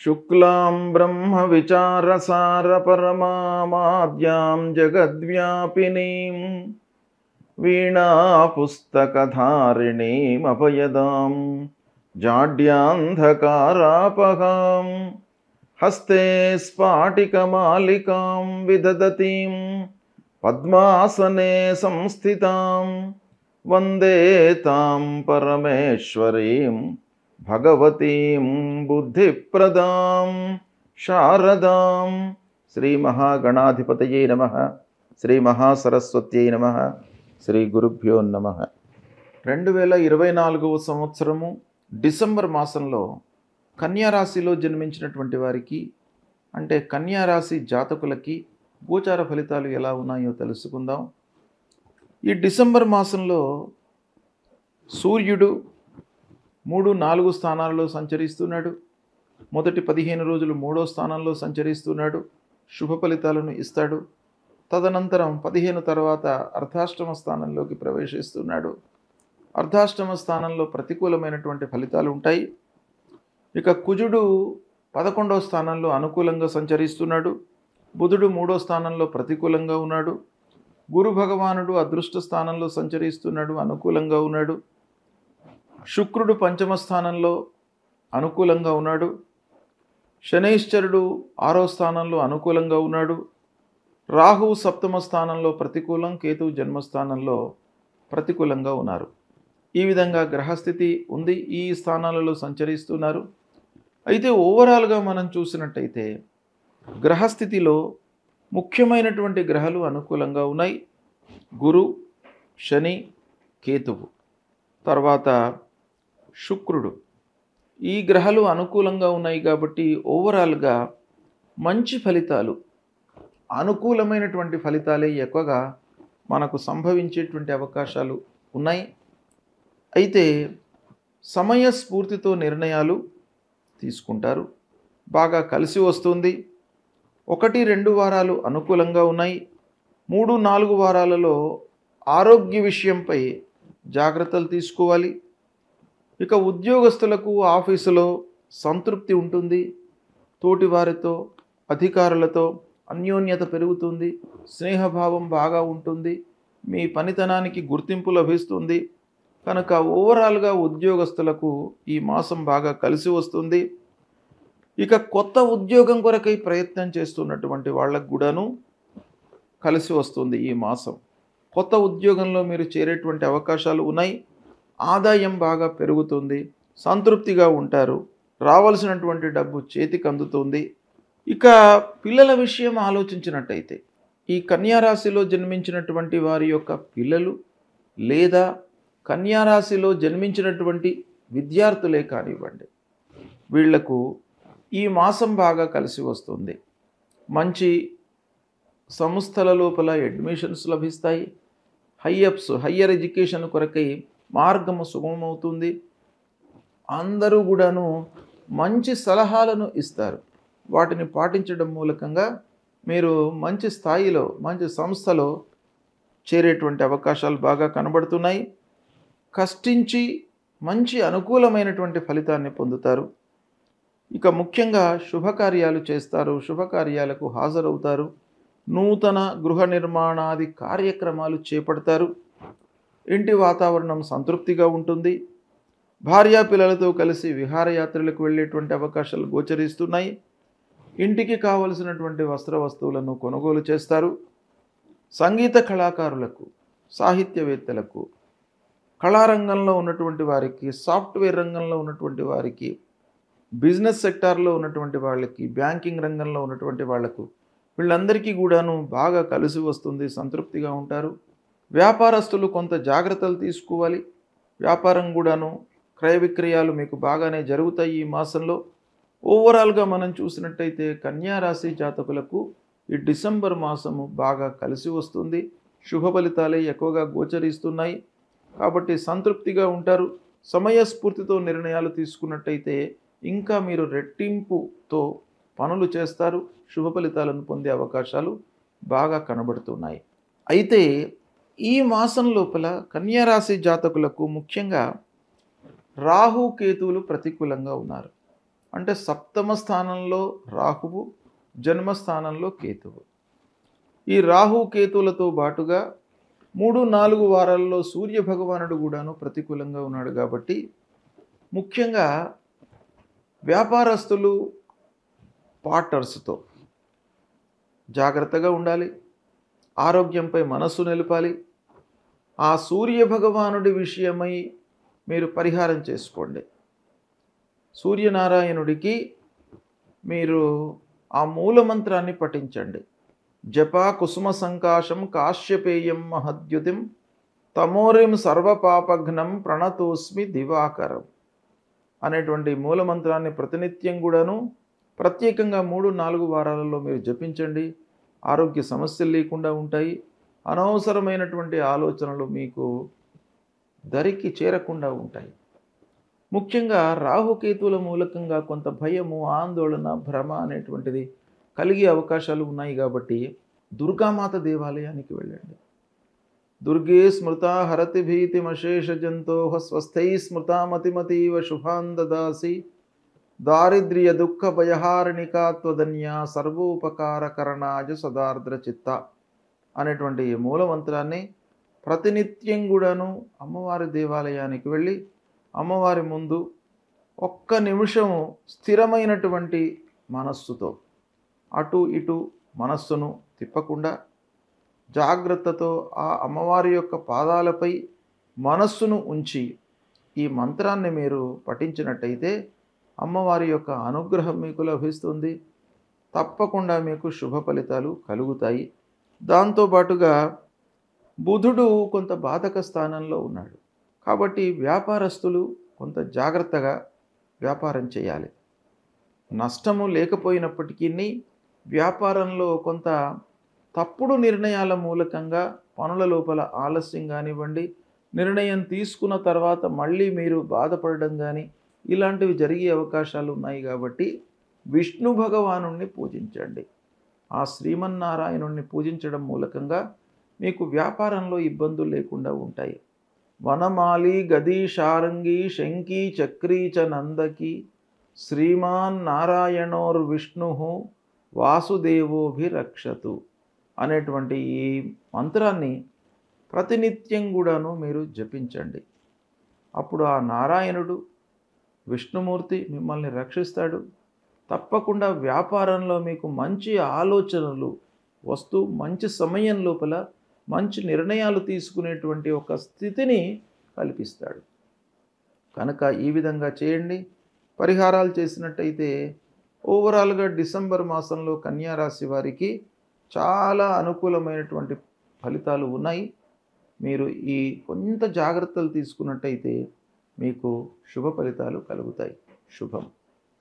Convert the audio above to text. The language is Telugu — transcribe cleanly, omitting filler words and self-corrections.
శుక్లాం బ్రహ్మ విచారసార పరమామాద్యాం జగద్వ్యాపినీం వీణా పుస్తకధారిణీం అపయదాం జాడ్యాంధకారాపహాం హస్తే స్ఫాటికమాలికాం విదదతీం పద్మాసనే సంస్థితాం వందే తాం పరమేశ్వరీం భగవతీం బుద్ధిప్రదాం శారదాం. శ్రీ మహాగణాధిపతయే నమః. శ్రీ మహాసరస్వత్యై నమః. శ్రీ గురుభ్యో నమః. 2024 సంవత్సరము డిసెంబర్ మాసంలో కన్యారాశిలో జన్మించినటువంటి వారికి, అంటే కన్యారాశి జాతకులకి గోచార ఫలితాలు ఎలా ఉన్నాయో తెలుసుకుందాం. ఈ డిసెంబర్ మాసంలో సూర్యుడు 3-4 స్థానాలలో సంచరిస్తున్నాడు. మొదటి 15 రోజులు 3వ స్థానంలో సంచరిస్తున్నాడు, శుభ ఫలితాలను ఇస్తాడు. తదనంతరం 15 తర్వాత అర్ధాష్టమ స్థానంలోకి ప్రవేశిస్తున్నాడు. అర్ధాష్టమ స్థానంలో ప్రతికూలమైనటువంటి ఫలితాలు ఉంటాయి. ఇక కుజుడు 11వ స్థానంలో అనుకూలంగా సంచరిస్తున్నాడు. బుధుడు 3వ స్థానంలో ప్రతికూలంగా ఉన్నాడు. గురు భగవానుడు అదృష్ట స్థానంలో సంచరిస్తున్నాడు, అనుకూలంగా ఉన్నాడు. శుక్రుడు 5వ స్థానంలో అనుకూలంగా ఉన్నాడు. శనైశ్చరుడు 6వ స్థానంలో అనుకూలంగా ఉన్నాడు. రాహువు 7వ స్థానంలో ప్రతికూలం, కేతువు జన్మస్థానంలో ప్రతికూలంగా ఉన్నారు. ఈ విధంగా గ్రహస్థితి ఉంది. ఈ స్థానాలలో సంచరిస్తున్నారు. అయితే ఓవరాల్గా మనం చూసినట్టయితే గ్రహస్థితిలో ముఖ్యమైనటువంటి గ్రహాలు అనుకూలంగా ఉన్నాయి. గురు, శని, కేతువు, తర్వాత శుక్రుడు. ఈ గ్రహాలు అనుకూలంగా ఉన్నాయి కాబట్టి ఓవరాల్గా మంచి ఫలితాలు, అనుకూలమైనటువంటి ఫలితాలే ఎక్కువగా మనకు సంభవించేటువంటి అవకాశాలు ఉన్నాయి. అయితే సమయస్ఫూర్తితో నిర్ణయాలు తీసుకుంటారు, బాగా కలిసి వస్తుంది. 1-2 వారాలు అనుకూలంగా ఉన్నాయి. 3-4 వారాలలో ఆరోగ్య విషయంపై జాగ్రత్తలు తీసుకోవాలి. ఇక ఉద్యోగస్తులకు ఆఫీసులో సంతృప్తి ఉంటుంది. తోటివారితో, అధికారులతో అన్యోన్యత పెరుగుతుంది. స్నేహభావం బాగా ఉంటుంది. మీ పనితనానికి గుర్తింపు లభిస్తుంది. కనుక ఓవరాల్గా ఉద్యోగస్తులకు ఈ మాసం బాగా కలిసి వస్తుంది. ఇక కొత్త ఉద్యోగం కొరకై ప్రయత్నం చేస్తున్నటువంటి వాళ్ళకు కూడాను కలిసి వస్తుంది ఈ మాసం. కొత్త ఉద్యోగంలో మీరు చేరేటువంటి అవకాశాలు ఉన్నాయి. ఆదాయం బాగా పెరుగుతుంది. సంతృప్తిగా ఉంటారు. రావాల్సినటువంటి డబ్బు చేతికి అందుతుంది. ఇక పిల్లల విషయం ఆలోచించినట్టయితే ఈ కన్యారాశిలో జన్మించినటువంటి వారి యొక్క పిల్లలు లేదా కన్యారాశిలో జన్మించినటువంటి విద్యార్థులే కానివ్వండి, వీళ్లకు ఈ మాసం బాగా కలిసి వస్తుంది. మంచి సంస్థల లోపల అడ్మిషన్స్ లభిస్తాయి. హయ్యర్ ఎడ్యుకేషన్ కొరకై మార్గము సుగమమవుతుంది. అందరూ కూడాను మంచి సలహాలను ఇస్తారు. వాటిని పాటించడం మూలకంగా మీరు మంచి స్థాయిలో, మంచి సంస్థలో చేరేటువంటి అవకాశాలు బాగా కనబడుతున్నాయి. కష్టించి మంచి అనుకూలమైనటువంటి ఫలితాన్ని పొందుతారు. ఇక ముఖ్యంగా శుభకార్యాలు చేస్తారు, శుభకార్యాలకు హాజరవుతారు. నూతన గృహ నిర్మాణాది కార్యక్రమాలు చేపడతారు. ఇంటి వాతావరణం సంతృప్తిగా ఉంటుంది. భార్యాపిల్లలతో కలిసి విహారయాత్రలకు వెళ్ళేటువంటి అవకాశాలు గోచరిస్తున్నాయి. ఇంటికి కావలసినటువంటి వస్తువులను కొనుగోలు చేస్తారు. సంగీత కళాకారులకు, సాహిత్యవేత్తలకు, కళారంగంలో ఉన్నటువంటి వారికి, సాఫ్ట్వేర్ రంగంలో ఉన్నటువంటి వారికి, బిజినెస్ సెక్టార్లో ఉన్నటువంటి వాళ్ళకి, బ్యాంకింగ్ రంగంలో ఉన్నటువంటి వాళ్లకు, వీళ్ళందరికీ కూడాను బాగా కలిసి వస్తుంది. సంతృప్తిగా ఉంటారు. వ్యాపారస్తులు కొంత జాగ్రత్తలు తీసుకోవాలి. వ్యాపారం కూడాను, క్రయ విక్రయాలు మీకు బాగానే జరుగుతాయి ఈ మాసంలో. ఓవరాల్గా మనం చూసినట్టయితే కన్యారాశి జాతకులకు ఈ డిసెంబర్ మాసము బాగా కలిసి వస్తుంది. శుభ ఫలితాలే ఎక్కువగా గోచరిస్తున్నాయి కాబట్టి సంతృప్తిగా ఉంటారు. సమయస్ఫూర్తితో నిర్ణయాలు తీసుకున్నట్టయితే ఇంకా మీరు రెట్టింపుతో పనులు చేస్తారు. శుభ ఫలితాలను పొందే అవకాశాలు బాగా కనబడుతున్నాయి. అయితే ఈ మాసం లోపల కన్యారాశి జాతకులకు ముఖ్యంగా రాహు కేతువులు ప్రతికూలంగా ఉన్నారు. అంటే సప్తమ స్థానంలో రాహువు, జన్మస్థానంలో కేతువు. ఈ రాహు కేతువులతో బాటుగా 3-4 వారాల్లో సూర్య భగవానుడు కూడాను ప్రతికూలంగా ఉన్నాడు కాబట్టి ముఖ్యంగా వ్యాపారస్తులు పార్ట్నర్స్తో జాగ్రత్తగా ఉండాలి. ఆరోగ్యంపై మనస్సు నిలపాలి. ఆ సూర్య భగవానుడి విషయమై మీరు పరిహారం చేసుకోండి. సూర్యనారాయణుడికి మీరు ఆ మూలమంత్రాన్ని పఠించండి. జప కుసుమ సంకాశం కాశ్యపేయం మహద్యుతిం తమోరిం సర్వపాపఘ్నం ప్రణతోస్మి దివాకరం అనేటువంటి మూలమంత్రాన్ని ప్రతినిత్యం కూడాను ప్రత్యేకంగా 3-4 వారాలలో మీరు జపించండి. ఆరోగ్య సమస్యలు లేకుండా ఉంటాయి. అనవసరమైనటువంటి ఆలోచనలు మీకు దరికి చేరకుండా ఉంటాయి. ముఖ్యంగా రాహుకేతువుల మూలకంగా కొంత భయము, ఆందోళన, భ్రమ అనేటువంటిది కలిగే అవకాశాలు ఉన్నాయి కాబట్టి దుర్గామాత దేవాలయానికి వెళ్ళండి. దుర్గే స్మృతా హరతి భీతిమశేష జంతోః స్వస్థై స్మృతా మతిమతీవ శుభాన్ దదాసి దారిద్ర్య దుఃఖ భయహారిణికా త్వదన్యా సర్వోపకారకరణాయ సదార్ద్ర చిత్త అనేటువంటి మూలమంత్రాన్ని ప్రతినిత్యం కూడాను అమ్మవారి దేవాలయానికి వెళ్ళి అమ్మవారి ముందు ఒక్క నిమిషము స్థిరమైనటువంటి మనస్సుతో అటు ఇటు మనస్సును తిప్పకుండా జాగ్రత్తతో ఆ అమ్మవారి యొక్క పాదాలపై మనస్సును ఉంచి ఈ మంత్రాన్ని మీరు పఠించినట్టయితే అమ్మవారి యొక్క అనుగ్రహం మీకు లభిస్తుంది. తప్పకుండా మీకు శుభ ఫలితాలు కలుగుతాయి. దాంతోపాటుగా బుధుడు కొంత బాధక స్థానంలో ఉన్నాడు కాబట్టి వ్యాపారస్తులు కొంత జాగ్రత్తగా వ్యాపారం చేయాలి. నష్టము లేకపోయినప్పటికీ వ్యాపారంలో కొంత తప్పుడు నిర్ణయాల మూలకంగా పనుల లోపల ఆలస్యం కానివ్వండి, నిర్ణయం తీసుకున్న తర్వాత మళ్ళీ మీరు బాధపడడం కానీ ఇలాంటివి జరిగే అవకాశాలు ఉన్నాయి. కాబట్టి విష్ణు భగవానుణ్ణి పూజించండి. ఆ శ్రీమన్నారాయణుణ్ణి పూజించడం మూలకంగా మీకు వ్యాపారంలో ఇబ్బందులు లేకుండా ఉంటాయి. వనమాలి గది శారంగి శంకి చక్రీ చ నందకి శ్రీమాన్ నారాయణోర్ విష్ణు వాసుదేవోభిరక్షతు అనేటువంటి ఈ మంత్రాన్ని ప్రతినిత్యం కూడాను మీరు జపించండి. అప్పుడు ఆ నారాయణుడు విష్ణుమూర్తి మిమ్మల్ని రక్షిస్తాడు. తప్పకుండా వ్యాపారంలో మీకు మంచి ఆలోచనలు వస్తూ మంచి సమయం లోపల మంచి నిర్ణయాలు తీసుకునేటువంటి ఒక స్థితిని కల్పిస్తాడు. కనుక ఈ విధంగా చేయండి. పరిహారాలు చేసినట్టయితే ఓవరాల్గా డిసెంబర్ మాసంలో కన్యా రాశి వారికి చాలా అనుకూలమైనటువంటి ఫలితాలు ఉన్నాయి. మీరు ఈ కొంత జాగ్రత్తలు తీసుకున్నట్టయితే మీకు శుభ ఫలితాలు కలుగుతాయి. శుభం.